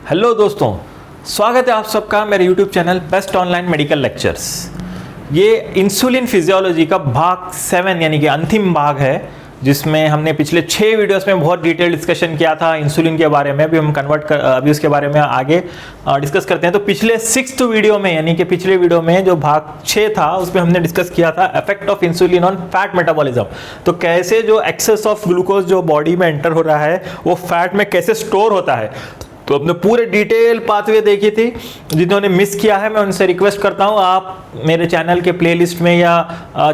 Hello दोस्तों, स्वागत है आप सबका मेरे YouTube channel best online medical lectures. ये इंसुलिन फिजियोलॉजी का भाग 7 यानी कि अंतिम भाग है, जिसमें हमने पिछले 6 वीडियोस में बहुत डिटेल डिस्कशन किया था इंसुलिन के बारे में। अभी उसके बारे में आगे डिस्कस करते हैं। तो पिछले 6th वीडियो में यानी कि पिछले वीडियो में जो भाग 6 था उसमें हमने डिस्कस किया था effect of insulin on fat metabolism. तो कैसे जो एक्सेस ऑफ ग्लूकोज जो बॉडी में एंटर हो रहा है वो फैट में कैसे स्टोर होता है। तो अपने पूरे डिटेल पाथवे देखी थी। जिन्होंने मिस किया है मैं उनसे रिक्वेस्ट करता हूं आप मेरे चैनल के प्लेलिस्ट में या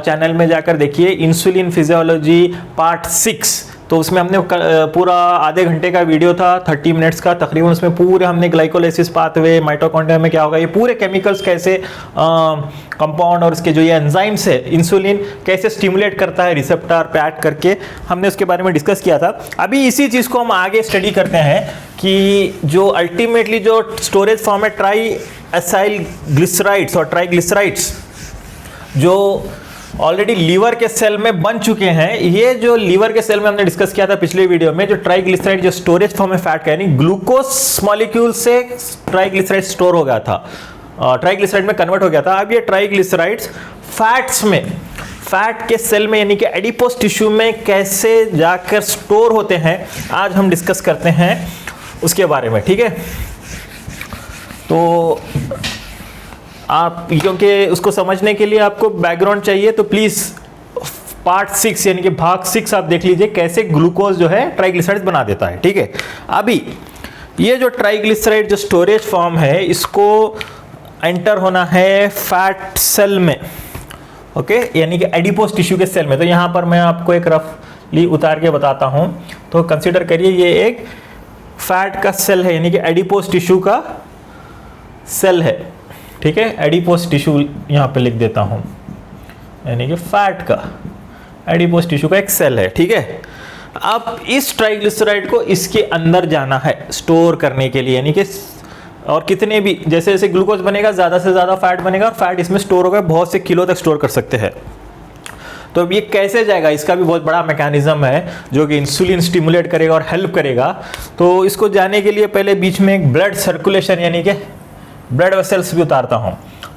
चैनल में जाकर देखिए इंसुलिन फिजियोलॉजी पार्ट 6। तो उसमें हमने पूरा आधे घंटे का वीडियो था, 30 मिनट्स का तकरीबन। उसमें पूरे हमने ग्लाइकोलाइसिस पाथवे, माइटोकॉन्ड्रिया में क्या होगा, ये पूरे केमिकल्स कैसे कंपाउंड और उसके जो ये एंजाइम्स है इंसुलिन कैसे स्टिमुलेट करता है रिसेप्टर पे एक्ट करके, हमने उसके बारे में डिस्कस किया था। अभी इसी चीज़ को हम आगे स्टडी करते हैं कि जो अल्टीमेटली जो स्टोरेज फॉर्म है ट्राई एसाइल ग्लिसराइड्स और ट्राइग्लिसराइड्स जो ऑलरेडी लीवर के सेल में बन चुके हैं। ये जो लीवर के सेल में हमने डिस्कस किया था पिछले वीडियो में, जो ट्राइग्लिसराइड जो स्टोरेज फॉर्म है फैट का, यानी ग्लूकोज मॉलिक्यूल से ट्राइग्लिसराइड स्टोर हो गया था, ट्राइग्लिसराइड में कन्वर्ट हो गया था। अब ये ट्राइग्लिसराइड्स फैट्स में, फैट के सेल में यानी कि एडिपोस टिश्यू में कैसे जाकर स्टोर होते हैं, आज हम डिस्कस करते हैं उसके बारे में। ठीक है, तो आप क्योंकि उसको समझने के लिए आपको बैकग्राउंड चाहिए तो प्लीज़ पार्ट 6 यानी कि भाग 6 आप देख लीजिए कैसे ग्लूकोज जो है ट्राइग्लिसराइड्स बना देता है। ठीक है, अभी ये जो ट्राइग्लिसराइड जो स्टोरेज फॉर्म है इसको एंटर होना है फैट सेल में, ओके, यानी कि एडिपोस टिश्यू के सेल में। तो यहाँ पर मैं आपको एक रफली उतार के बताता हूँ। तो कंसिडर करिए ये एक फैट का सेल है यानी कि एडिपोस टिश्यू का सेल है। ठीक है, एडिपोस टिश्यू यहाँ पे लिख देता हूँ, यानी कि फैट का एडिपोस टिश्यू का एक सेल है। ठीक है, अब इस ट्राइग्लिसराइड को इसके अंदर जाना है स्टोर करने के लिए, यानी कि और कितने भी जैसे जैसे ग्लूकोज बनेगा ज़्यादा से ज़्यादा फैट बनेगा और फैट इसमें स्टोर होगा, बहुत से किलो तक स्टोर कर सकते हैं। तो अब ये कैसे जाएगा, इसका भी बहुत बड़ा मैकेनिज्म है जो कि इंसुलिन स्टिमुलेट करेगा और हेल्प करेगा। तो इसको जाने के लिए पहले बीच में एक ब्लड सर्कुलेशन यानी कि ब्लड वेसल्स भी उतारता हूँ।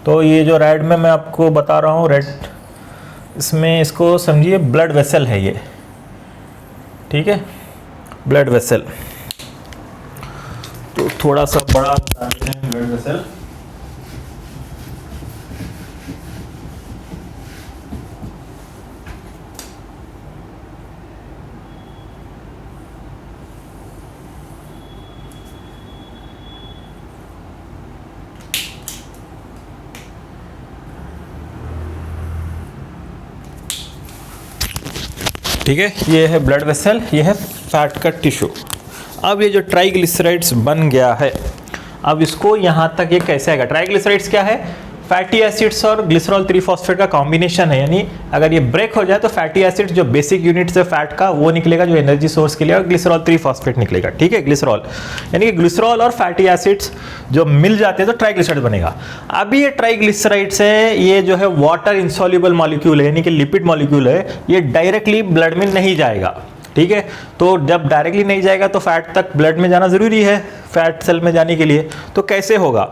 तो ये जो रेड में मैं आपको बता रहा हूँ, रेड इसमें इसको समझिए ब्लड वेसल है ये। ठीक है, ब्लड वेसल तो थोड़ा सा बड़ा ब्लड वेसल। ठीक है, ये है ब्लड वेसल, ये है फैट का टिश्यू। अब ये जो ट्राइग्लिसराइड्स बन गया है, अब इसको यहाँ तक ये कैसे आएगा। ट्राइग्लिसराइड्स क्या है, फैटी एसिड्स और ग्लिसरॉल 3-फॉस्फेट का कॉम्बिनेशन है। यानी अगर ये ब्रेक हो जाए तो फैटी एसिड्स जो बेसिक यूनिट्स है फैट का वो निकलेगा जो एनर्जी सोर्स के लिए, और ग्लिसरॉल 3-फॉस्फेट निकलेगा। ठीक है, ग्लिसरॉल यानी कि ग्लिसरॉल और फैटी एसिड्स जो मिल जाते हैं तो ट्राइग्लिसराइड बनेगा। अभी ये ट्राइग्लिसराइड्स है, ये जो है वाटर इंसॉल्युबल मॉलिक्यूल है यानी कि लिपिड मॉलिक्यूल है, ये डायरेक्टली ब्लड में नहीं जाएगा। ठीक है, तो जब डायरेक्टली नहीं जाएगा तो फैट तक ब्लड में जाना ज़रूरी है फैट सेल में जाने के लिए। तो कैसे होगा,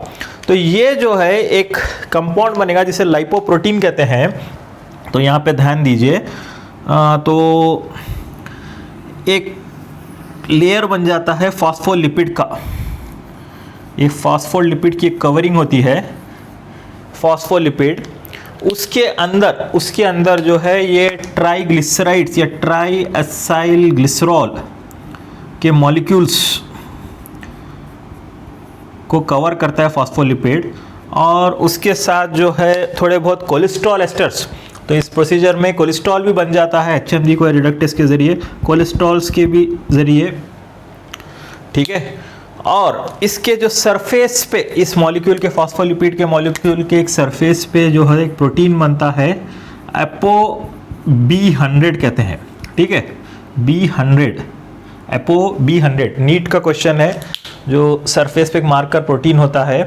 तो ये जो है एक कंपाउंड बनेगा जिसे लाइपोप्रोटीन कहते हैं। तो यहाँ पे ध्यान दीजिए, तो एक लेयर बन जाता है फॉस्फोलिपिड का। ये फॉस्फोलिपिड की कवरिंग होती है फॉस्फोलिपिड, उसके अंदर जो है ये ट्राइग्लिसराइड्स या ट्राई एसाइल ग्लिसरॉल के मॉलिक्यूल्स को कवर करता है फॉस्फोलिपिड, और उसके साथ जो है थोड़े बहुत कोलेस्ट्रॉल एस्टर्स। तो इस प्रोसीजर में कोलेस्ट्रॉल भी बन जाता है HMG को रिडक्टेस के ज़रिए, कोलेस्ट्रॉल्स के भी ज़रिए। ठीक है, और इसके जो सरफेस पे इस मॉलिक्यूल के फॉस्फोलिपिड के मॉलिक्यूल के एक सरफेस पे जो है एक प्रोटीन बनता है, एपो B100 कहते हैं। ठीक है, B100, एपो B100 नीट का क्वेश्चन है। जो सरफेस पे एक मार्कर प्रोटीन होता है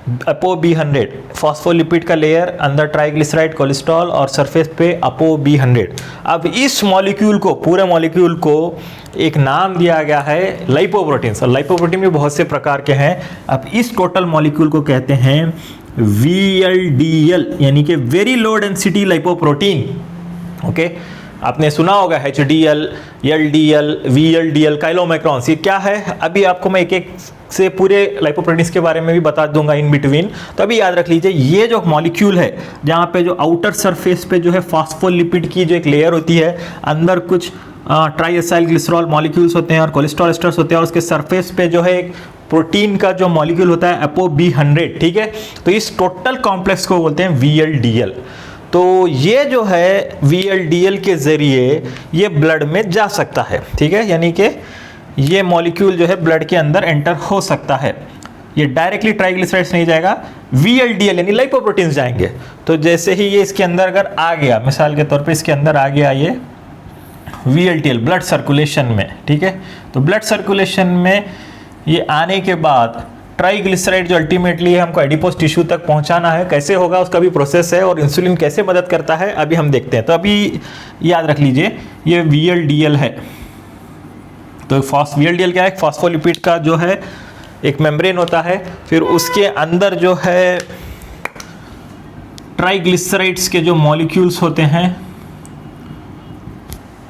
ApoB100 फॉस्फोलिपिड का लेयर, अंदर ट्राइग्लिसराइड, कोलेस्ट्रॉल और सरफेस पे ApoB100। अब इस मॉलिक्यूल को, पूरे मॉलिक्यूल को एक नाम दिया गया है लाइपोप्रोटीन्स, और लाइपोप्रोटीन भी बहुत से प्रकार के हैं। अब इस टोटल मॉलिक्यूल को कहते हैं VLDL, यानी कि very low density lipoprotein. Okay, आपने सुना होगा HDL, LDL, VLDL, काइलोमैक्रॉन्स, ये क्या है? अभी आपको मैं एक एक से पूरे लाइपोप्रोटीन्स के बारे में भी बता दूंगा इन बिटवीन। तो अभी याद रख लीजिए, ये जो मॉलिक्यूल है जहाँ पे जो आउटर सरफेस पे जो है फॉस्फोलिपिड की जो एक लेयर होती है, अंदर कुछ ट्राइएसाइल ग्लिसरॉल मॉलिक्यूल्स होते हैं और कोलेस्ट्रॉल एस्टर्स होते हैं, और उसके सरफेस पे जो है एक प्रोटीन का जो मॉलिक्यूल होता है ApoB100, ठीक है। तो इस टोटल कॉम्प्लेक्स को बोलते हैं VLDL। तो ये जो है VLDL के ज़रिए ये ब्लड में जा सकता है, ठीक है, यानी कि ये मॉलिक्यूल जो है ब्लड के अंदर एंटर हो सकता है। ये डायरेक्टली ट्राइग्लिसराइड्स नहीं जाएगा, VLDL यानी लाइपोप्रोटीन्स जाएंगे। तो जैसे ही ये इसके अंदर अगर आ गया, मिसाल के तौर पे इसके अंदर आ गया ये VLDL ब्लड सर्कुलेशन में, ठीक है, तो ब्लड सर्कुलेशन में ये आने के बाद ट्राइग्लिसराइड जो अल्टीमेटली हमको एडिपोज टिश्यू तक पहुंचाना है, कैसे होगा उसका भी प्रोसेस है, और इंसुलिन कैसे मदद करता है अभी हम देखते हैं। तो अभी याद रख लीजिए ये VLDL है। तो VLDL क्या है? फॉस्फोलिपिड का जो है एक मेम्ब्रेन होता है, फिर उसके अंदर जो है ट्राइग्लिसराइड्स के जो मॉलिक्यूल्स होते हैं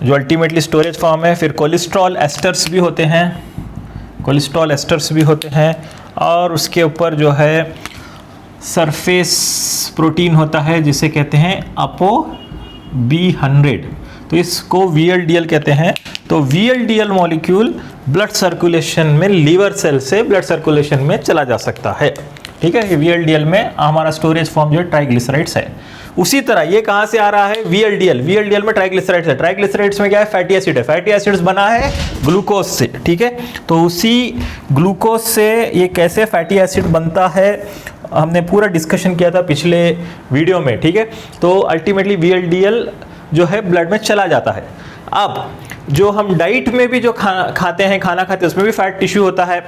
जो अल्टीमेटली स्टोरेज फॉर्म है, फिर कोलेस्ट्रॉल एस्टर्स भी होते हैं, कोलेस्ट्रॉल एस्टर्स भी होते हैं, और उसके ऊपर जो है सरफेस प्रोटीन होता है जिसे कहते हैं ApoB100। तो इसको VLDL कहते हैं। तो VLDL मॉलिक्यूल ब्लड सर्कुलेशन में, लीवर सेल से ब्लड सर्कुलेशन में चला जा सकता है, ठीक है। ये VLDL में हमारा स्टोरेज फॉर्म जो है ट्राइग्लिसराइड्स है। उसी तरह ये कहाँ से आ रहा है? VLDL में ट्राइग्लिसराइड्स है। ट्राइग्लिसराइड्स में क्या है? फैटी एसिड है। फैटी एसिड्स बना है ग्लूकोज से, ठीक है। तो उसी ग्लूकोज से ये कैसे फैटी एसिड बनता है हमने पूरा डिस्कशन किया था पिछले वीडियो में, ठीक है। तो अल्टीमेटली VLDL जो है ब्लड में चला जाता है। अब जो हम डाइट में भी जो खाना खाते हैं उसमें भी फैट टिश्यू होता है,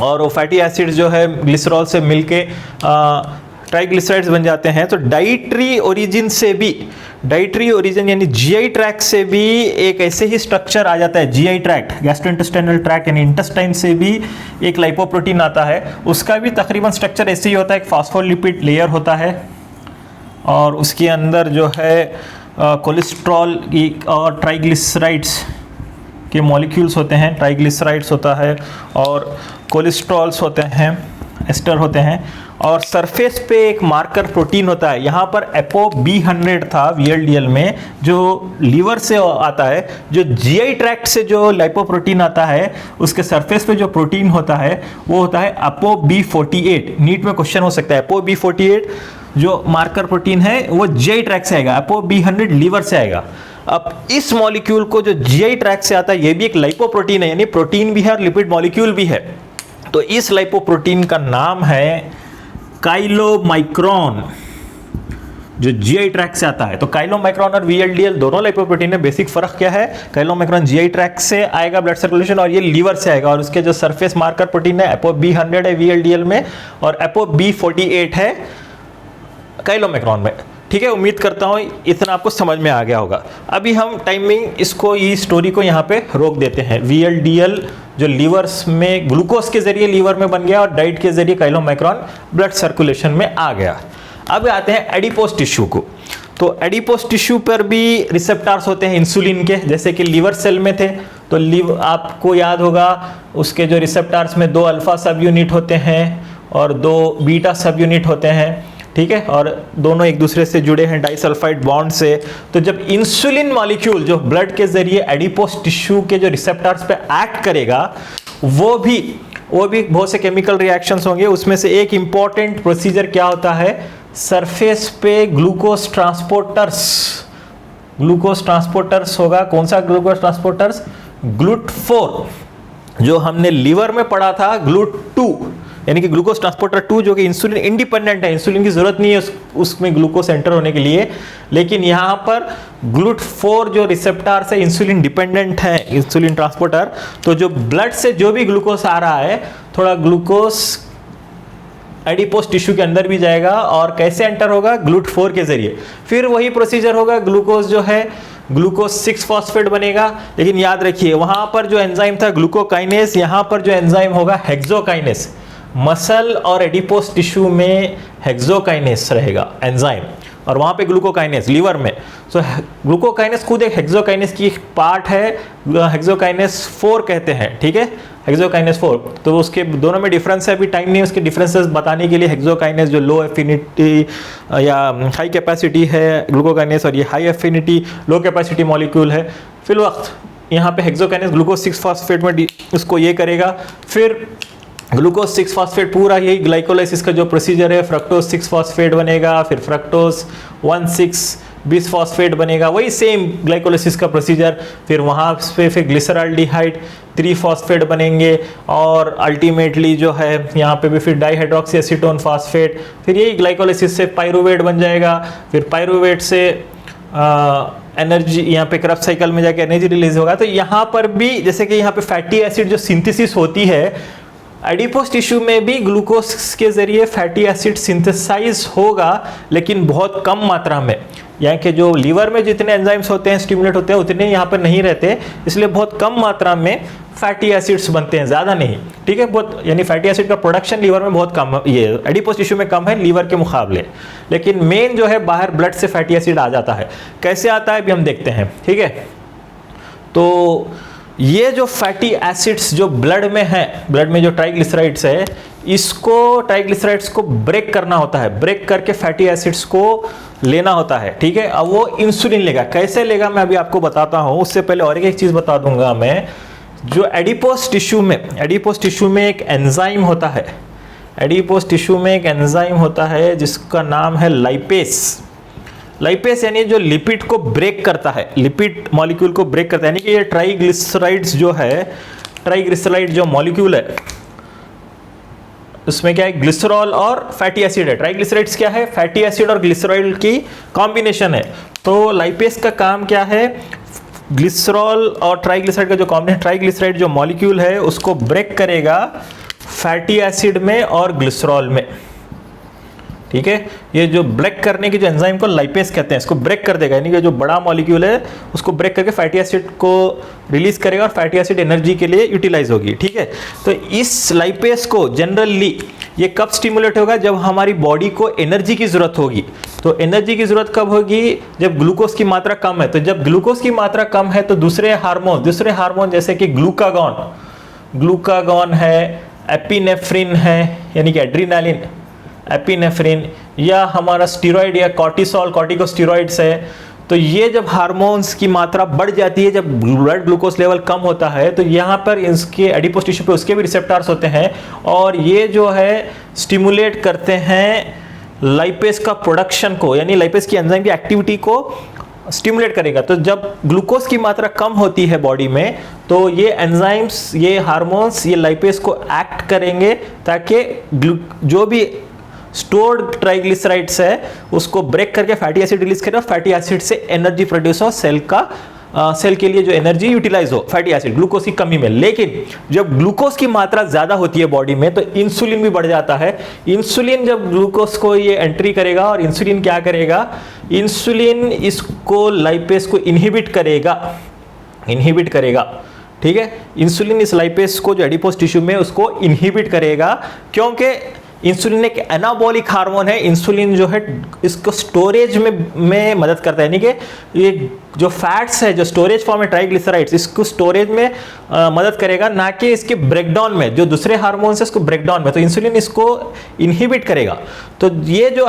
और वो फैटी एसिड्स जो है ग्लिसरॉल से मिलके ट्राइग्लिसराइड्स बन जाते हैं। तो डाइटरी ओरिजिन यानी जीआई ट्रैक्ट से भी एक ऐसे ही स्ट्रक्चर आ जाता है। जीआई ट्रैक्ट, गैस्ट्रोइंटेस्टाइनल ट्रैक्ट यानी इंटेस्टाइन से भी एक लाइपोप्रोटीन आता है, उसका भी तकरीबन स्ट्रक्चर ऐसे ही होता है। एक फॉस्फोलिपिड लेयर होता है और उसके अंदर जो है कोलेस्ट्रॉल और ट्राइग्लिसराइड्स के मॉलिक्यूल्स होते हैं। ट्राइग्लिसराइड्स होता है और कोलेस्ट्रॉल्स होते हैं, एस्टर होते हैं, और सरफेस पे एक मार्कर प्रोटीन होता है। यहाँ पर ApoB100 था VLDL में, जो लीवर से आता है। जो जीआई ट्रैक्ट से जो लाइपोप्रोटीन आता है उसके सरफेस पे जो प्रोटीन होता है वो होता है ApoB48। नीट में क्वेश्चन हो सकता है, ApoB48 जो मार्कर प्रोटीन है वो जीआई ट्रैक्ट से आएगा, ApoB100 लीवर से आएगा। अब इस मॉलिक्यूल को जो जीआई ट्रैक्ट से आता है ये भी एक लाइपोप्रोटीन है, यानी प्रोटीन भी है और लिपिड मॉलिक्यूल भी है। तो इस लाइपोप्रोटीन का नाम है काइलोमाइक्रॉन, जो जीआई ट्रैक्ट से आता है। तो काइलोमाइक्रॉन और VLDL दोनों लाइपोप्रोटीन है। बेसिक फर्क क्या है? काइलोमाइक्रॉन जीआई ट्रैक्ट से आएगा ब्लड सर्कुलेशन, और ये लीवर से आएगा, और उसके जो सरफेस मार्कर प्रोटीन है ApoB100 है VLDL में, और ApoB48 है काइलोमाइक्रॉन में, ठीक है। उम्मीद करता हूँ इतना आपको समझ में आ गया होगा। अभी हम टाइमिंग इसको, ये स्टोरी को यहाँ पे रोक देते हैं। VLDL जो लीवर्स में ग्लूकोज के जरिए लीवर में बन गया और डाइट के जरिए काइलोमाइक्रॉन ब्लड सर्कुलेशन में आ गया। अब आते हैं एडिपोज टिश्यू को। तो एडिपोज टिश्यू पर भी रिसेप्टर्स होते हैं इंसुलिन के, जैसे कि लीवर सेल में थे। तो आपको याद होगा उसके जो रिसेप्टर्स में 2 अल्फा सब यूनिट होते हैं और 2 बीटा सब यूनिट होते हैं, ठीक है, और दोनों एक दूसरे से जुड़े हैं डाइसल्फाइड बॉन्ड से। तो जब इंसुलिन मॉलिक्यूल जो ब्लड के जरिए एडिपोज टिश्यू के जो रिसेप्टर्स पे एक्ट करेगा, वो भी बहुत से केमिकल रिएक्शंस होंगे। उसमें से एक इंपॉर्टेंट प्रोसीजर क्या होता है? सरफेस पे ग्लूकोज ट्रांसपोर्टर्स होगा। कौन सा ग्लूकोज ट्रांसपोर्टर्स? GLUT4, जो हमने लीवर में पढ़ा था GLUT2, यानी कि ग्लूकोज ट्रांसपोर्टर 2, जो कि इंसुलिन इंडिपेंडेंट है। इंसुलिन की जरूरत नहीं है उसमें ग्लूकोज एंटर होने के लिए, लेकिन यहाँ पर GLUT4 जो रिसेप्टर है इंसुलिन डिपेंडेंट है, इंसुलिन ट्रांसपोर्टर। तो जो ब्लड से जो भी ग्लूकोज आ रहा है, थोड़ा ग्लूकोज एडिपोज टिश्यू के अंदर भी जाएगा और कैसे एंटर होगा, GLUT4 के जरिए। फिर वही प्रोसीजर होगा, ग्लूकोज जो है ग्लूकोज 6 फॉस्फेट बनेगा। लेकिन याद रखिए वहां पर जो एंजाइम था ग्लूकोकाइनेस, यहां पर जो एंजाइम होगा हेक्सोकाइनेस। मसल और एडिपोज टिश्यू में हेक्सोकाइनेस रहेगा एंजाइम, और वहां पे ग्लूकोकाइनेस लीवर में। सो ग्लूकोकाइनेस खुद एक हेक्सोकाइनेस की पार्ट है, हेक्सोकाइनेस 4 कहते हैं, ठीक है, हेक्सोकाइनेस 4। तो उसके दोनों में डिफरेंस है, अभी टाइम नहीं उसके डिफरेंसेस बताने के लिए। हेक्सोकाइनेस जो लो एफिनिटी या हाई कैपेसिटी है ग्लूकोकाइनेस, और ये हाई एफिनिटी लो कैपेसिटी मॉलिक्यूल है। फिर वक्त यहाँ पे हेक्सोकाइनेस ग्लूकोज 6 फॉस्फेट में उसको ये करेगा। फिर ग्लूकोज 6 फॉस्फेट पूरा यही ग्लाइकोलाइसिस का जो प्रोसीजर है, फ्रक्टोज 6 फॉस्फेट बनेगा, फिर फ्रक्टोज 1,6 बिस फॉस्फेट बनेगा, वही सेम ग्लाइकोलाइसिस का प्रोसीजर। फिर वहाँ पे फिर ग्लिसरॉल्डिहाइड 3 फॉस्फेट बनेंगे, और अल्टीमेटली जो है यहाँ पे भी फिर डाईहाइड्रोक्सी एसीटोन फॉस्फेट। फिर यही ग्लाइकोलाइसिस से पायरुवेट बन जाएगा। फिर पायरुवेट से एनर्जी यहाँ पे क्रब साइकिल में जाके एनर्जी रिलीज होगा। तो यहाँ पर भी जैसे कि यहाँ पे फैटी एसिड जो सिंथेसिस होती है, एडिपोज टिश्यू में भी ग्लूकोज के जरिए फैटी एसिड सिंथेसाइज होगा, लेकिन बहुत कम मात्रा में। यहाँ के जो लीवर में जितने एंजाइम्स होते हैं, स्टिमुलेट होते हैं, उतने यहाँ पर नहीं रहते, इसलिए बहुत कम मात्रा में फैटी एसिड्स बनते हैं, ज़्यादा नहीं, ठीक है। बहुत यानी फैटी एसिड का प्रोडक्शन लीवर में बहुत कम, ये एडिपोज टिश्यू में कम है लीवर के मुकाबले। लेकिन मेन जो है बाहर ब्लड से फैटी एसिड आ जाता है। कैसे आता है अभी हम देखते हैं, ठीक है। तो ये जो फैटी एसिड्स जो ब्लड में है, ब्लड में जो ट्राइग्लिसराइड्स है, इसको ट्राइग्लिसराइड्स को ब्रेक करना होता है, ब्रेक करके फैटी एसिड्स को लेना होता है, ठीक है। अब वो इंसुलिन लेगा, कैसे लेगा मैं अभी आपको बताता हूं। उससे पहले और एक चीज बता दूंगा मैं, जो एडिपोज टिश्यू में एक एंजाइम होता है, एडिपोज टिश्यू में एक एंजाइम होता है जिसका नाम है लाइपेस। लाइपेस यानी जो लिपिड को ब्रेक करता है, लिपिड मॉलिक्यूल को ब्रेक करता है, यानी कि ये ट्राइग्लिसराइड्स जो है, ट्राइग्लिसराइड जो मॉलिक्यूल है उसमें क्या है, ग्लिसरॉल और फैटी एसिड है। ट्राइग्लिसराइड्स क्या है, फैटी एसिड और ग्लिसरॉल की कॉम्बिनेशन है। तो लाइपेस का काम क्या है, ग्लिसरॉल और ट्राइग्लिसराइड का जो कॉम्बिनेशन, ट्राइग्लिसराइड जो मॉलिक्यूल है उसको ब्रेक करेगा फैटी एसिड में और ग्लिसरॉल में, ठीक है। ये जो ब्रेक करने की जो एंजाइम को लाइपेस कहते हैं, इसको ब्रेक कर देगा, यानी कि जो बड़ा मॉलिक्यूल है उसको ब्रेक करके फैटी एसिड को रिलीज करेगा और फैटी एसिड एनर्जी के लिए यूटिलाइज होगी, ठीक है। तो इस लाइपेस को जनरली ये कब स्टिमुलेट होगा, जब हमारी बॉडी को एनर्जी की जरूरत होगी। तो एनर्जी की जरूरत कब होगी, जब ग्लूकोज की मात्रा कम है। तो जब ग्लूकोज की मात्रा कम है तो दूसरे हार्मोन जैसे कि ग्लूकागॉन है, एपिनेफ्रिन है यानी कि एड्रीनालिन, एपिनेफ्रिन, या हमारा स्टीरॉयड या कॉर्टिसोल, कॉर्टिकोस्टीरॉइड्स है। तो ये जब हार्मोन्स की मात्रा बढ़ जाती है, जब ब्लड ग्लूकोज लेवल कम होता है, तो यहाँ पर इसके एडिपोज टिश्यू पे उसके भी रिसेप्टर्स होते हैं, और ये जो है स्टिमुलेट करते हैं लाइपेस का प्रोडक्शन को, यानी लाइपेस की एंजाइम की एक्टिविटी को स्टिमुलेट करेगा। तो जब ग्लूकोज की मात्रा कम होती है बॉडी में, तो ये एंजाइम्स, ये हार्मोन्स, ये लाइपेस को एक्ट करेंगे ताकि जो भी स्टोर्ड ट्राइग्लिसराइड्स है उसको ब्रेक करके फैटी एसिड रिलीज करे और फैटी एसिड से एनर्जी प्रोड्यूस हो, सेल के लिए जो एनर्जी यूटिलाइज हो फैटी एसिड ग्लूकोज की कमी में। लेकिन जब ग्लूकोज की मात्रा ज्यादा होती है बॉडी में तो इंसुलिन भी बढ़ जाता है। इंसुलिन जब ग्लूकोज को ये एंट्री करेगा, और इंसुलिन क्या करेगा, इंसुलिन इसको लाइपेस को इनहिबिट करेगा, ठीक है। इंसुलिन इस लाइपेस को जो एडिपोज टिश्यू में उसको इनहिबिट करेगा, क्योंकि इंसुलिन एक एनाबॉलिक हार्मोन है। इंसुलिन जो है इसको स्टोरेज में मदद करता है, यानी कि ये जो फैट्स है, जो स्टोरेज फॉर्म है ट्राइग्लिसराइड्स, इसको स्टोरेज में मदद करेगा, ना कि इसके ब्रेकडाउन में। जो दूसरे हार्मोन्स है इसको ब्रेकडाउन में, तो इंसुलिन इसको इनहिबिट करेगा। तो ये जो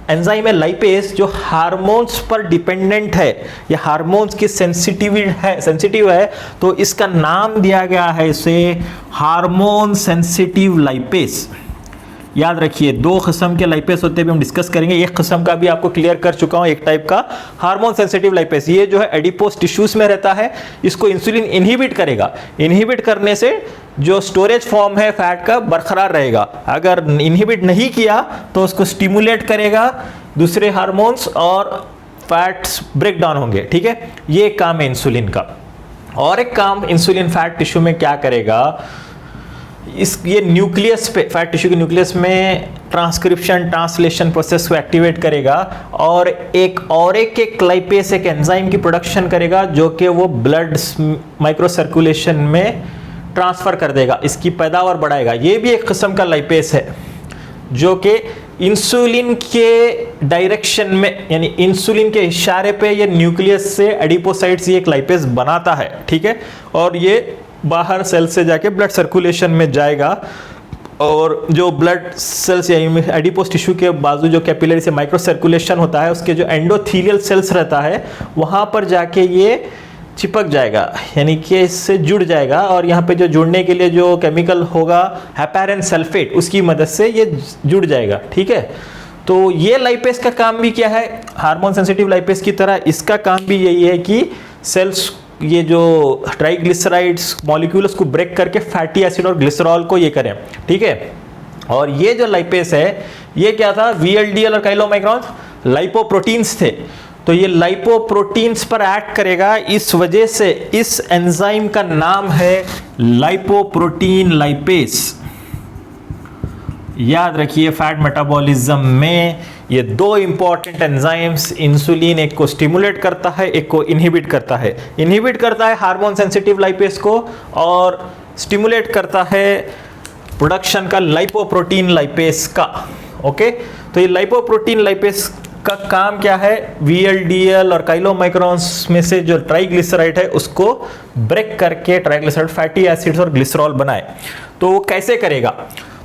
एंजाइम है लाइपेस, जो हार्मोन्स पर डिपेंडेंट है, ये हार्मोन्स की सेंसिटिव है, तो इसका नाम दिया गया है इसे हार्मोन सेंसिटिव लाइपेस। याद रखिए, दो किस्म के लाइपेस होते हैं, हम डिस्कस करेंगे। एक किस्म का भी आपको क्लियर कर चुका हूं, एक टाइप का हार्मोन सेंसिटिव लाइपेस, ये जो है एडिपोज टिश्यूज में रहता है, इसको इंसुलिन इनहिबिट करेगा। इनहिबिट करने से जो स्टोरेज फॉर्म है फैट का बरकरार रहेगा। अगर इनहिबिट नहीं किया तो उसको स्टिमुलेट करेगा दूसरे हार्मोन्स और फैट्स ब्रेक डाउन होंगे, ठीक है। ये काम है इंसुलिन का। और एक काम इंसुलिन फैट टिश्यू में क्या करेगा, ये न्यूक्लियस पे, फैट टिश्यू के न्यूक्लियस में ट्रांसक्रिप्शन ट्रांसलेशन प्रोसेस को एक्टिवेट करेगा और एक लाइपेस, एक एंजाइम की प्रोडक्शन करेगा जो कि वो ब्लड माइक्रो सर्कुलेशन में ट्रांसफर कर देगा, इसकी पैदावार बढ़ाएगा। ये भी एक किस्म का लाइपेस है जो कि इंसुलिन के डायरेक्शन में, यानी इंसुलिन के इशारे पे ये न्यूक्लियस से एडिपोसाइट्स ये एक लाइपेस बनाता है, ठीक है। और ये बाहर सेल से जाके ब्लड सर्कुलेशन में जाएगा और जो ब्लड सेल्स या एडिपोस टिश्यू के बाजू जो कैपिलरी से माइक्रो सर्कुलेशन होता है, उसके जो एंडोथीलियल सेल्स रहता है वहाँ पर जाके ये चिपक जाएगा, यानी कि इससे जुड़ जाएगा। और यहाँ पे जो जुड़ने के लिए जो केमिकल होगा हेपारिन सल्फेट, उसकी मदद से ये जुड़ जाएगा, ठीक है। तो ये लाइपेस का काम भी क्या है, हार्मोन सेंसिटिव लाइपेस की तरह इसका काम भी यही है कि सेल्स ये जो ट्राइग्लिसराइड्स मॉलिक्यूल्स को ब्रेक करके फैटी एसिड और ग्लिसरॉल को ये करें, ठीक है। और ये जो लाइपेस है ये क्या था, VLDL और काइलोमाइक्रॉन्स लाइपोप्रोटीन्स थे। तो ये लाइपोप्रोटीन्स पर एक्ट करेगा, इस वजह से इस एंजाइम का नाम है लाइपोप्रोटीन लाइपेस। याद रखिए, फैट मेटाबॉलिज्म में ये दो इंपॉर्टेंट एंजाइम्स, इंसुलिन एक को स्टिमुलेट करता है, एक को इनहिबिट करता है। इनहिबिट करता है हार्मोन सेंसिटिव लाइपेस को और स्टिमुलेट करता है प्रोडक्शन का लाइपोप्रोटीन लाइपेस का। ओके, तो ये लाइपोप्रोटीन लाइपेस का काम क्या है, VLDL और काइलोमाइक्रॉन्स में से जो ट्राइग्लिसराइड है उसको ब्रेक करके ट्राइग्लिसराइड फैटी एसिड्स और ग्लिसरॉल बनाए। तो वो कैसे करेगा,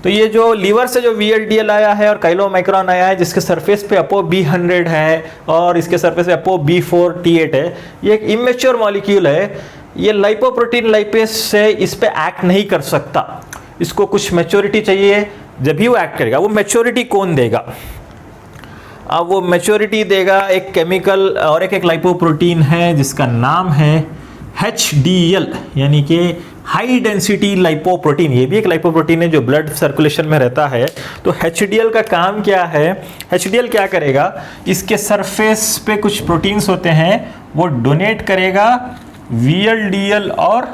तो ये जो लीवर से जो VLDL आया है और काइलोमाइक्रॉन आया है जिसके सरफेस पे ApoB100 है और इसके सरफेस पे ApoB4T8 है, ये एक इमेच्योर मॉलिक्यूल है। ये लाइपोप्रोटीन लाइपेस से इस पे एक्ट नहीं कर सकता, इसको कुछ मैच्योरिटी चाहिए, जब भी वो एक्ट करेगा। वो मैच्योरिटी कौन देगा, अब वो मैच्योरिटी देगा एक केमिकल और एक लाइपोप्रोटीन है जिसका नाम है HDL, यानी कि हाई डेंसिटी लाइपोप्रोटीन। ये भी एक लाइपोप्रोटीन है जो ब्लड सर्कुलेशन में रहता है। तो HDL का काम क्या है, HDL क्या करेगा, इसके सरफेस पे कुछ प्रोटीन्स होते हैं, वो डोनेट करेगा VLDL और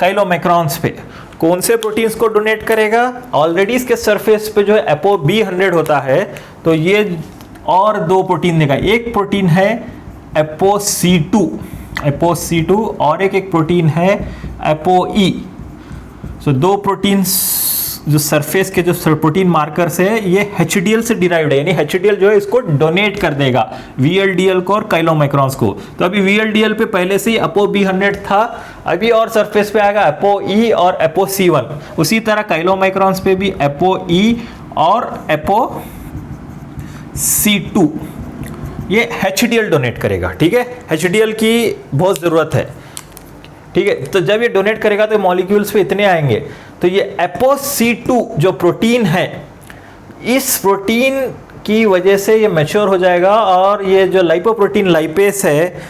काइलोमाइक्रॉन्स पे। कौन से प्रोटीन्स को डोनेट करेगा, ऑलरेडी इसके सरफेस पे जो है ApoB100 होता है, तो ये और दो प्रोटीन देगा। एक प्रोटीन है ApoC2 और एक प्रोटीन है ApoE। सो दो प्रोटीन्स जो सरफेस के जो प्रोटीन मार्कर्स है ये HDL से डिराइव्ड है, यानी HDL जो है इसको डोनेट कर देगा VLDL को और काइलोमाइक्रॉन्स को। तो अभी VLDL पे पहले से ही ApoB100 था, अभी और सरफेस पे आएगा ApoE और ApoC1। उसी तरह काइलोमाइक्रॉन्स पे भी ApoE और ApoC2 ये HDL डोनेट करेगा, ठीक है। HDL की बहुत ज़रूरत है, ठीक है। तो जब ये डोनेट करेगा तो मॉलिक्यूल्स पे इतने आएंगे। तो ये ApoC2 जो प्रोटीन है, इस प्रोटीन की वजह से ये मैच्योर हो जाएगा और ये जो लाइपोप्रोटीन लाइपेस है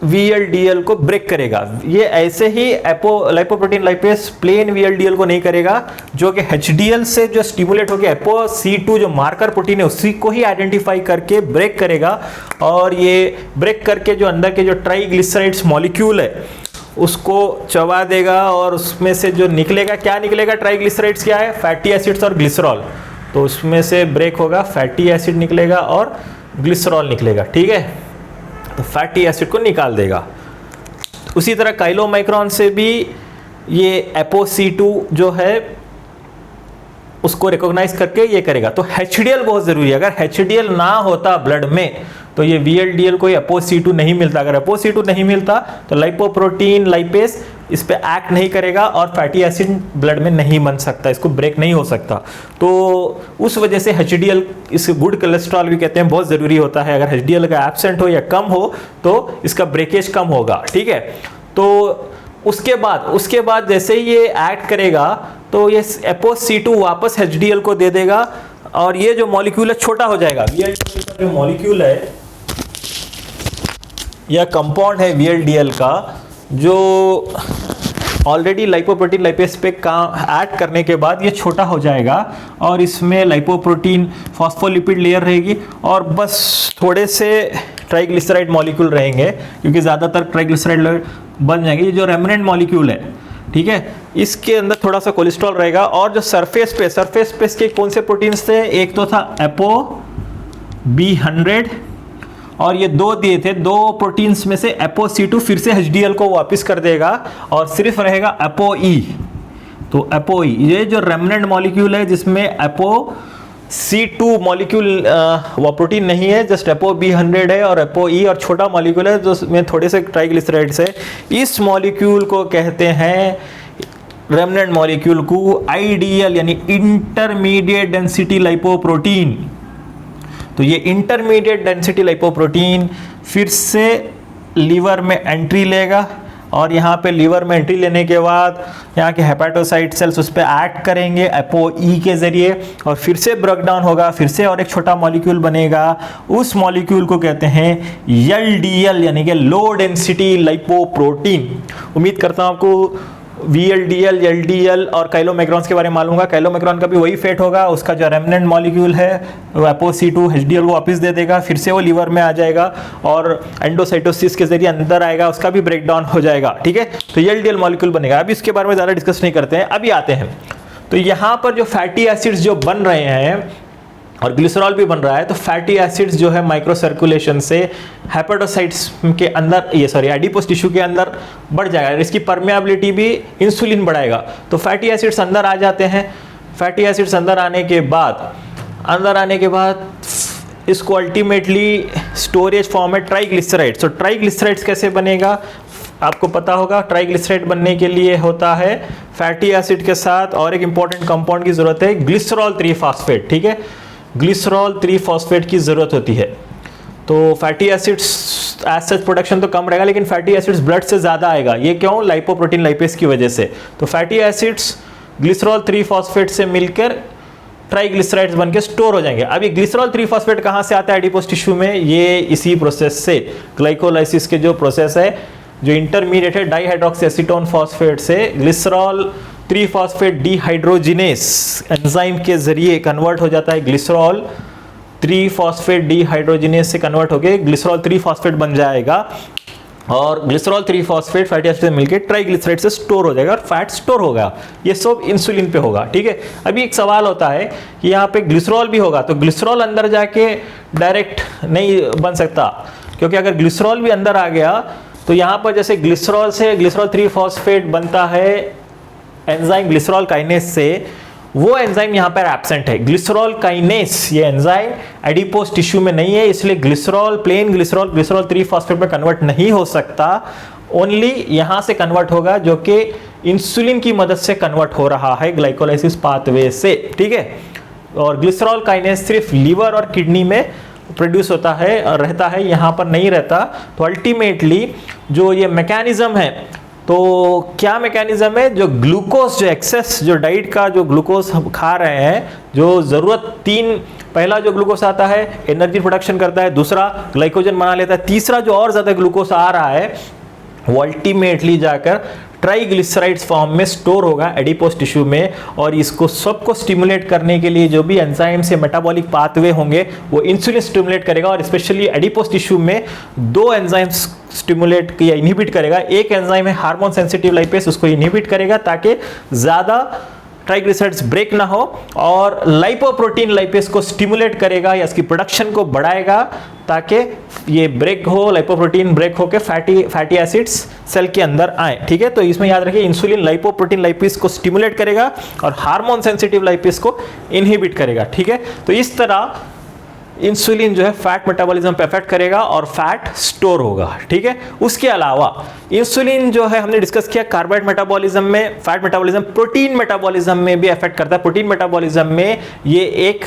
VLDL को ब्रेक करेगा। ये ऐसे ही लाइपोप्रोटीन लाइपेस प्लेन VLDL को नहीं करेगा, जो कि HDL से जो स्टिमुलेट हो गया ApoC2 जो मार्कर प्रोटीन है उसी को ही आइडेंटिफाई करके ब्रेक करेगा। और ये ब्रेक करके जो अंदर के जो ट्राइग्लिसराइड्स मॉलिक्यूल है उसको चबा देगा और उसमें से जो निकलेगा, क्या निकलेगा, ट्राइग्लिसराइड्स क्या है, फैटी एसिड्स और ग्लिसरॉल। तो उसमें से ब्रेक होगा, फैटी एसिड निकलेगा और ग्लिसरॉल निकलेगा, ठीक है। तो फैटी एसिड को निकाल देगा। उसी तरह काइलोमाइक्रॉन से भी ये ApoC2 जो है उसको रिकॉग्नाइज करके ये करेगा। तो HDL बहुत ज़रूरी है। अगर HDL ना होता ब्लड में तो ये VLDL को ApoC2 नहीं मिलता। अगर ApoC2 नहीं मिलता तो लाइपोप्रोटीन लाइपेस इस पे एक्ट नहीं करेगा और फैटी एसिड ब्लड में नहीं बन सकता, इसको ब्रेक नहीं हो सकता। तो उस वजह से HDL, इस गुड कोलेस्ट्रॉल भी कहते हैं, बहुत ज़रूरी होता है। अगर HDL का एब्सेंट हो या कम हो तो इसका ब्रेकेज कम होगा, ठीक है। तो उसके बाद जैसे ही ये एक्ट करेगा तो ये ApoC2 वापस HDL को दे देगा और ये जो मॉलिक्यूल है छोटा हो जाएगा। VLDL का जो मॉलिक्यूल है या कंपाउंड है VLDL का, जो ऑलरेडी लाइपोप्रोटीन लाइपेस पे काम ऐड करने के बाद ये छोटा हो जाएगा और इसमें लाइपोप्रोटीन फॉस्फोलिपिड लेयर रहेगी और बस थोड़े से ट्राइग्लिसराइड मॉलिक्यूल रहेंगे, क्योंकि ज़्यादातर ट्राइग्लिसराइड बन जाएंगे। ये जो रेमनेंट मॉलिक्यूल है, ठीक है, इसके अंदर थोड़ा सा कोलेस्ट्रॉल रहेगा। और जो सरफेस पे के कौन से प्रोटीन्स थे, एक तो था एपो B100 और ये दो दिए थे, दो प्रोटीन्स में से एपो C2 फिर से HDL को वापस कर देगा और सिर्फ रहेगा एपो E। तो एपो E ये जो रेमनेंट मॉलिक्यूल है जिसमें एपो C2 मॉलिक्यूल वो प्रोटीन नहीं है, जस्ट एपो B100 है और एपो E और छोटा मॉलिक्यूल है जिसमें थोड़े से ट्राइग्लिसराइड्स है। इस मॉलिक्यूल को कहते हैं रेमनेंट मॉलिक्यूल को IDL यानी इंटरमीडिएट डेंसिटी लाइपोप्रोटीन। तो ये इंटरमीडिएट डेंसिटी लाइपोप्रोटीन फिर से लीवर में एंट्री लेगा और यहाँ पे लीवर में एंट्री लेने के बाद यहाँ के हेपेटोसाइट सेल्स उस पर एक्ट करेंगे एपो E के जरिए और फिर से ब्रेकडाउन होगा, फिर से और एक छोटा मॉलिक्यूल बनेगा। उस मॉलिक्यूल को कहते हैं LDL यानी कि लो डेंसिटी लाइपोप्रोटीन। उम्मीद करता हूँ आपको VLDL, LDL और काइलोमैक्रॉन्स के बारे में मालूम होगा। काइलोमैक्रॉन का भी वही फेट होगा, उसका जो रेमनेंट मॉलिक्यूल है वो एपो C2 HDL को वापस दे देगा, फिर से वो लीवर में आ जाएगा और एंडोसाइटोसिस के जरिए अंदर आएगा, उसका भी ब्रेकडाउन हो जाएगा। ठीक है, तो LDL मॉलिक्यूल बनेगा। अभी इसके बारे में ज़्यादा डिस्कस नहीं करते हैं, अभी आते हैं। तो यहाँ पर जो फैटी एसिड्स जो बन रहे हैं और ग्लिसरॉल भी बन रहा है, तो फैटी एसिड्स जो है माइक्रो सर्कुलेशन से हेपेटोसाइट्स के अंदर एडिपोस टिश्यू के अंदर बढ़ जाएगा, इसकी परमेबिलिटी भी इंसुलिन बढ़ाएगा। तो फैटी एसिड्स अंदर आ जाते हैं। फैटी एसिड्स अंदर आने के बाद इसको अल्टीमेटली स्टोरेज फॉर्म है ट्राइग्लिसराइड्स। तो ट्राइग्लिसराइड्स कैसे बनेगा आपको पता होगा। ट्राइग्लिसराइड बनने के लिए होता है फैटी एसिड के साथ और एक इंपॉर्टेंट कंपाउंड की जरूरत है, ग्लिसरॉल 3-फॉस्फेट। ठीक है, ग्लिसरॉल 3-फॉस्फेट की ज़रूरत होती है। तो fatty acids as such production तो कम रहेगा, लेकिन फैटी एसिड्स ब्लड से ज़्यादा आएगा। ये क्यों? लाइपोप्रोटीन लाइपेज की वजह से। तो फैटी एसिड्स ग्लिसरॉल 3-फॉस्फेट से मिलकर ट्राइग्लिसराइड्स बनके स्टोर हो जाएंगे। अब ये ग्लिसरॉल 3-फॉस्फेट कहाँ से आता है एडिपोस टिश्यू में? ये इसी प्रोसेस से, ग्लाइकोलाइसिस के जो प्रोसेस है, जो इंटरमीडिएट है डाईहाइड्रोक्सी एसीटोन फॉस्फेट से ग्लिसरॉल 3-फॉस्फेट डिहाइड्रोजिनेस एंजाइम के जरिए कन्वर्ट हो जाता है। ग्लिसरॉल 3-फॉस्फेट डिहाइड्रोजिनेस से कन्वर्ट होकर ग्लिसरॉल 3-फॉस्फेट बन जाएगा और ग्लिसरॉल 3-फॉस्फेट फैटी एसिड से मिलकर ट्राइग्लिसराइड से स्टोर हो जाएगा और फैट स्टोर होगा। ये सब इंसुलिन पे होगा। ठीक है, अभी एक सवाल होता है कि यहाँ पे ग्लिसरॉल भी होगा, तो ग्लिसरॉल अंदर जाके डायरेक्ट नहीं बन सकता, क्योंकि अगर ग्लिसरॉल भी अंदर आ गया तो यहाँ पर जैसे ग्लिसरॉल से ग्लिसरॉल 3-फॉस्फेट बनता है एंजाइम ग्लिसरॉल काइनेस से, वो एंजाइम यहाँ पर एब्सेंट है। ग्लिसरॉल काइनेस ये एंजाइम एडिपोस टिश्यू में नहीं है, इसलिए ग्लिसरॉल ग्लिसरॉल 3-फॉस्फेट में कन्वर्ट नहीं हो सकता। ओनली यहाँ से कन्वर्ट होगा जो कि इंसुलिन की मदद से कन्वर्ट हो रहा है ग्लाइकोलाइसिस पाथवे से। ठीक है, और ग्लिसरॉल काइनेस सिर्फ लीवर और किडनी में प्रोड्यूस होता है और रहता है, यहाँ पर नहीं रहता। तो अल्टीमेटली जो ये मैकेनिज्म है, तो क्या मैकेनिज्म है? जो ग्लूकोज, जो एक्सेस, जो डाइट का जो ग्लूकोज हम खा रहे हैं, जो ज़रूरत पहला जो ग्लूकोज आता है एनर्जी प्रोडक्शन करता है, दूसरा ग्लाइकोजन बना लेता है, तीसरा जो और ज़्यादा ग्लूकोज आ रहा है वो अल्टीमेटली जाकर ट्राइग्लिसराइड्स फॉर्म में स्टोर होगा एडिपोस टिश्यू में। और इसको सबको स्टिमुलेट करने के लिए जो भी एंजाइम से मेटाबॉलिक पाथवे होंगे वो इंसुलिन स्टिमुलेट करेगा, और स्पेशली एडिपोस टिश्यू में दो एंजाइम्स स्टिमुलेट या इनहिबिट करेगा। एक एंजाइम है हार्मोन सेंसिटिव लाइपेज, उसको इनहिबिट करेगा ताकि ज़्यादा ट्राइग्लिसराइड्स ब्रेक ना हो, और लाइपोप्रोटीन लाइपेज को स्टिमुलेट करेगा या इसकी प्रोडक्शन को बढ़ाएगा ताकि ये ब्रेक हो, लाइपोप्रोटीन ब्रेक होकर फैटी एसिड्स सेल के अंदर आए। ठीक है, तो इसमें याद रखिए इंसुलिन लाइपोप्रोटीन लाइपेज को स्टिमुलेट करेगा और हार्मोन सेंसिटिव लाइपेज को इनहिबिट करेगा। ठीक है, तो इस तरह इंसुलिन जो है फैट मेटाबॉलिज्म पे इफेक्ट करेगा और फैट स्टोर होगा। ठीक है, उसके अलावा इंसुलिन जो है हमने डिस्कस किया कार्बोहाइड्रेट मेटाबॉलिज्म में, फैट मेटाबॉलिज्म, प्रोटीन मेटाबॉलिज्म में भी इफेक्ट करता है। प्रोटीन मेटाबॉलिज्म में ये एक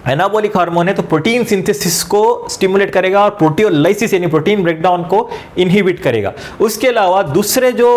एनाबॉलिक हार्मोन है, तो प्रोटीन सिंथेसिस को स्टिमुलेट करेगा और प्रोटियोलाइसिस यानी प्रोटीन ब्रेकडाउन को इनहिबिट करेगा। उसके अलावा दूसरे जो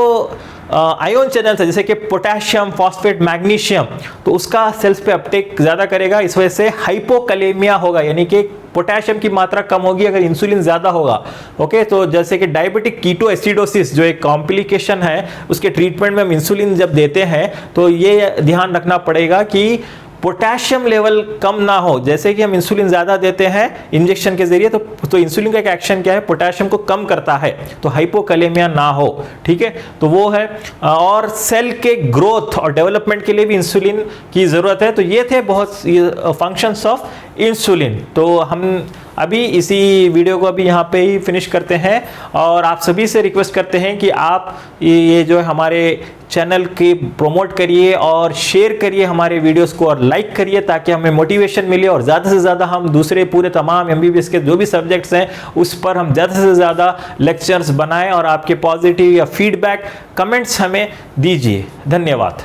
आयोन चैनल्स है जैसे कि पोटेशियम, फॉस्फेट, मैग्नीशियम, तो उसका सेल्स पे अपटेक ज़्यादा करेगा। इस वजह से हाइपोकलेमिया होगा, यानी कि पोटेशियम की मात्रा कम होगी अगर इंसुलिन ज़्यादा होगा। ओके, तो जैसे कि डायबिटिक कीटोएसिडोसिस जो एक कॉम्प्लिकेशन है, उसके ट्रीटमेंट में हम इंसुलिन जब देते हैं तो ये ध्यान रखना पड़ेगा कि पोटेशियम लेवल कम ना हो। जैसे कि हम इंसुलिन ज़्यादा देते हैं इंजेक्शन के जरिए, तो इंसुलिन का एक एक्शन क्या है, पोटेशियम को कम करता है, तो हाइपोकैलेमिया ना हो, ठीक है। तो वो है। और सेल के ग्रोथ और डेवलपमेंट के लिए भी इंसुलिन की ज़रूरत है। तो ये थे बहुत फंक्शंस ऑफ इंसुलिन। तो हम अभी इसी वीडियो को अभी यहाँ पे ही फिनिश करते हैं, और आप सभी से रिक्वेस्ट करते हैं कि आप ये जो हमारे चैनल की प्रमोट करिए और शेयर करिए हमारे वीडियोस को, और लाइक करिए, ताकि हमें मोटिवेशन मिले और ज़्यादा से ज़्यादा हम दूसरे पूरे तमाम MBBS के जो भी सब्जेक्ट्स हैं उस पर हम ज़्यादा से ज़्यादा लेक्चर्स बनाएं। और आपके पॉजिटिव या फीडबैक कमेंट्स हमें दीजिए। धन्यवाद।